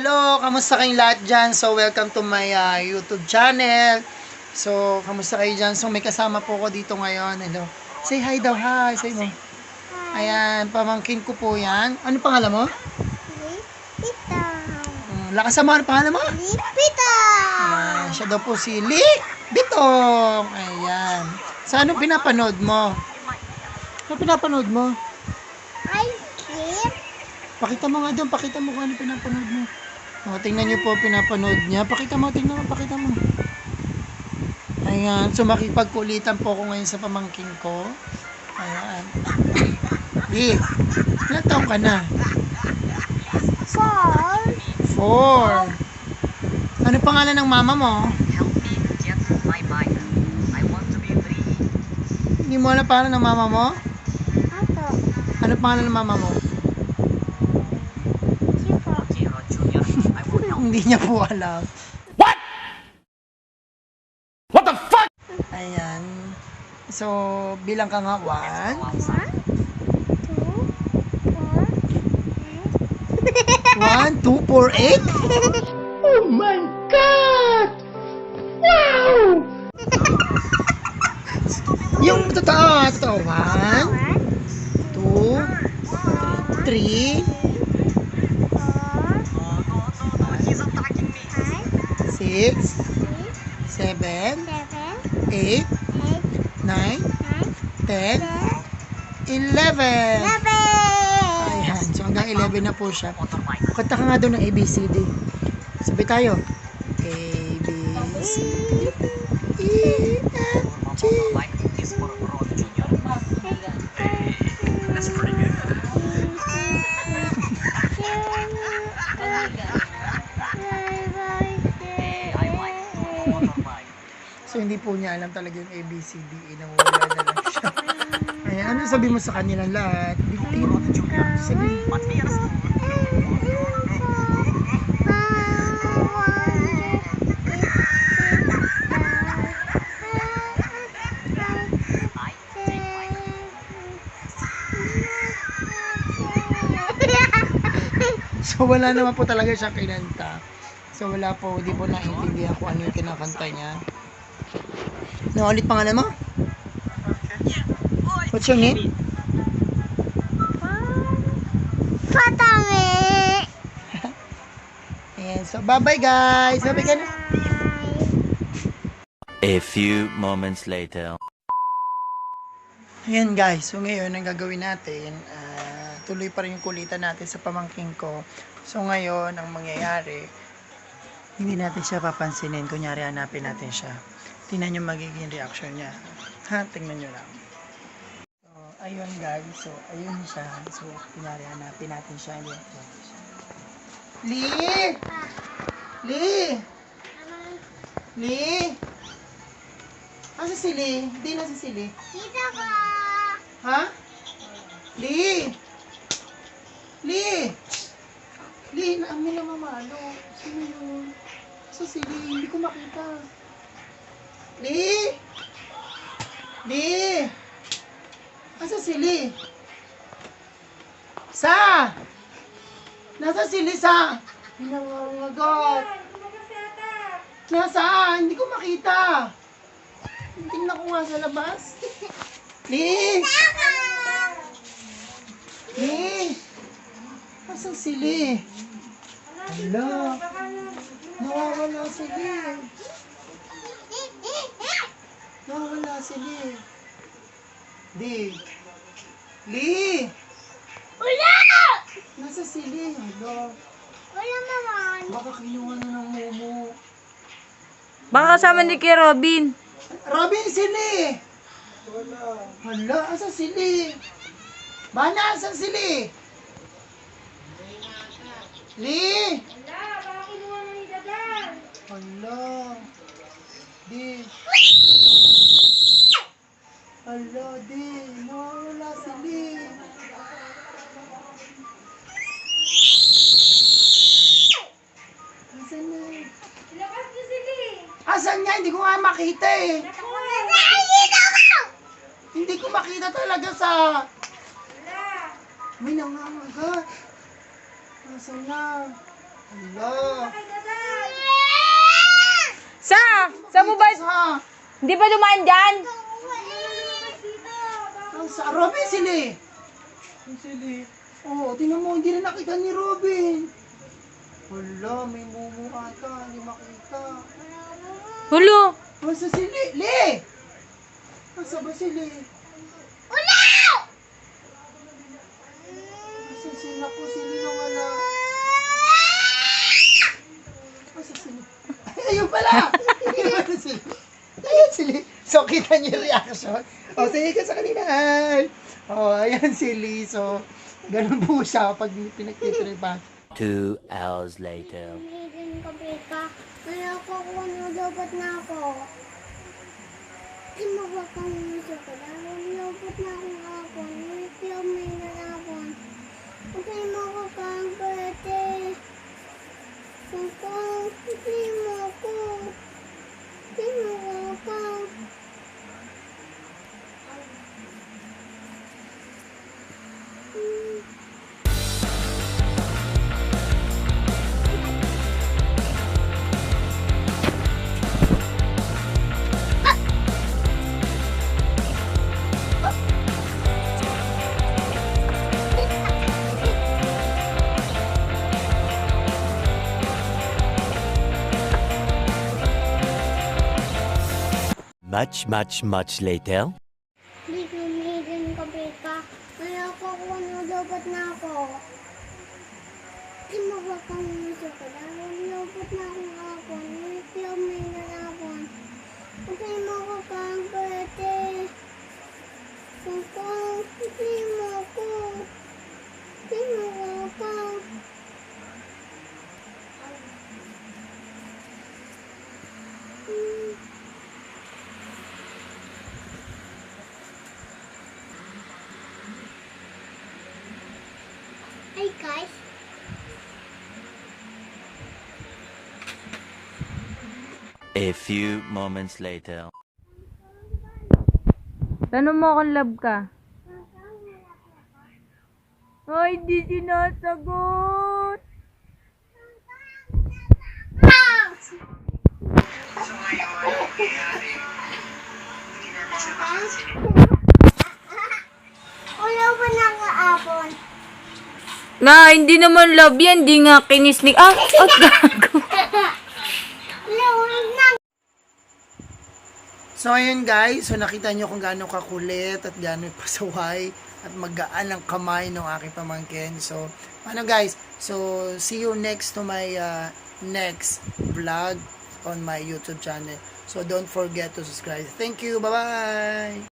hello! Kamusta kayong lahat dyan? So, welcome to my YouTube channel. So, kamusta kayo dyan? So, may kasama po ko dito ngayon. Hello. Say hi daw, hi. Say mo. Ayan, pamangkin ko po yan. Ano pangalan mo? Lipita. Lakas mo, ano pangalan mo? Lipita. Ayan, siya daw po si Bitong. Ayan. Sa anong pinapanood mo? Ano pinapanood mo? Ice cream. Pakita mo nga doon, pakita mo kung ano pinapanood mo. O, tingnan nyo po pinapanood niya. Pakita mo, tingnan mo, pakita mo. Ayan, so makipagkulitan po ako ngayon sa pamangkin ko. Ayan. Ilan taong ka na? 4. Ano pangalan ng mama mo? Hindi mo alam pangalan ng mama mo? Ato. Ano pangalan ng mama mo? Chico. Hindi niya po alam. What the fuck? Ayan. So, bilang ka nga 1. 1, 2, 4, 8? Oh my God! Wow! Yung totoo. 1, 2, 3, 6, 7, 8, 9, 10, 11. Ayan, so hanggang 11 na po siya. Kanta ka nga doon ng ABCD. Sabi tayo. A, B, C, E, F, G. So hindi po niya alam talaga yung ABCD. Inawala na lang siya. Ayan, ano sabi mo sa kanilang lahat? Tingin mo. Sabi. So wala naman po talaga siyang kinanta. So wala po, hindi po naiintindihan kung ano yung kinakanta niya. No, ulit pangalan mo? What's your name? Patami. Ayan, so bye-bye guys. Bye-bye ka na. A few moments later. Ayan guys, so ngayon ang gagawin natin, tuloy pa rin yung kulitan natin sa pamangking ko. So ngayon, ang mangyayari, hindi natin siya papansinin. Kunyari, hanapin natin siya. Tingnan yung magiging reaction niya. Ha, tingnan nyo lang. So, ayun guys. So, ayun siya. So, kunyari, hanapin natin siya. Lee! Lee! Lee! Asa si Lee? Hindi na si Lee. Dito ka. Ha? Lee! Lee! Lee, naamin na mamalo. Sino yun? Asa si Lee? Hindi ko makita. Lee! Lee! Asa si Lee? Sa! Nasa si Lee sa? Hinangangagat. Nasaan? Hindi ko makita. Tingnan ko nga sa labas. Lee! Lee! Asan si Lee? Hala! Nawawala si Lee. Nawawala si Lee. Lee! Lee! Wala! Nasa si Lee? Hala! Wala naman. Baka kinuha na ng momo. Baka kasama ni kay Robin. Robin, si Lee! Hala, asan si Lee? Bana, asan si Lee? Lee! Hala. Di. Hala, di. Nawawala si Lee. Asan na? Asan niya? Hindi ko nga makita eh. Hindi ko makita talaga sa... May nangangagat. Nasaan na? Hala. Sa mo ba? Sa? Hindi ba dumaan dyan? Sa Robin sili. Sili. Oo, tingnan mo, hindi na nakita ni Robin. Hala, may mumu ata, hindi makita. Hulo. Masa sili? Li! Masa ba sili? Wala! Masa sila ko sili nung ala? Masa sili? Ay, ayun pala! Ayun sili. Ayun sili. So, kita niyo yung reaction. O, sige ka sa kanina. O, ayan sili. So, ganun po siya pag pinagtitripan. 2 hours later. Hidden kape ka. Kaya ako kung ano dapat na ako. Di mo ba kang chocolate? Dapat na akong hapon. Hindi may nanapon. Okay mo ko kang pwede. Kung hindi mo ko. Hindi mo ko kang. Much later. Di ko hidden kape ka. Kaya ako kung ano dapat na ako. Di mo ba kang chocolate? Dapat na akong hapon. Hindi may nanapon. Okay mo ko kang pwede. Kung hindi mo ko. Hindi mo ko kang. Hey guys. A few moments later. Tanong mo kung love ka. Ay, di sinasagot. Wala ba nakaapon? Nga, hindi naman love yan. Di nga kinisnik. Gago. Wala na. So, ayun guys. So, nakita nyo kung gaano kakulit at gaano pasaway at magaan ang kamay ng aking pamangkin. So, ano guys? So, see you next to my next vlog on my YouTube channel. So, don't forget to subscribe. Thank you. Bye-bye!